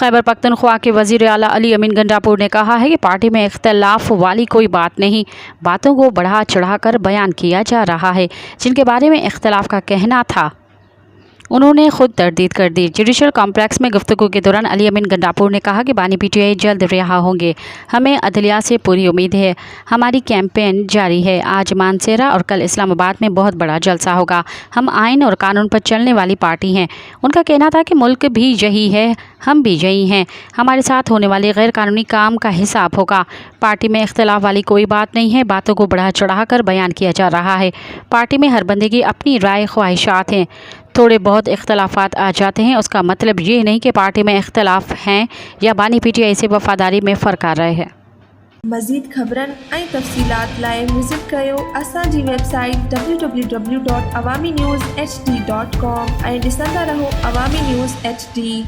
खैबर पख्तूनख्वा के वज़ीर आला अली अमीन गंडापुर ने कहा है कि पार्टी में इख्तलाफ वाली कोई बात नहीं, बातों को बढ़ा चढ़ाकर बयान किया जा रहा है। जिनके बारे में इख्तलाफ का कहना था उन्होंने खुद तरदीद कर दी। जुडिशल कॉम्प्लेक्स में गुफ्तगू के दौरान अली अमीन गंडापुर ने कहा कि बानी पीटीआई जल्द रिहा होंगे, हमें अदलिया से पूरी उम्मीद है, हमारी कैंपेन जारी है। आज मानसेरा और कल इस्लामाबाद में बहुत बड़ा जलसा होगा। हम आइन और कानून पर चलने वाली पार्टी हैं। उनका कहना था कि मुल्क भी यही है, हम भी यही हैं, हमारे साथ होने वाले गैर कानूनी काम का हिसाब होगा। पार्टी में इख्तलाफ वाली कोई बात नहीं है, बातों को बढ़ा चढ़ाकर बयान किया जा रहा है। पार्टी में हर बंदे की अपनी राय ख्वाहिशात हैं, थोड़े बहुत इख्तलाफात आ जाते हैं, उसका मतलब ये नहीं कि पार्टी में इख्तलाफ हैं या बानी पीटीआई से वफादारी में फ़र्क़ आ रहे हैं। मज़ीद ख़बरनि ऐं तफ़सीलात लाइ विज़िट कयो असांजी वेबसाइट www.awamiNewsHD.com ऐं ॾिसंदा रहो अवामी न्यूज़ HD।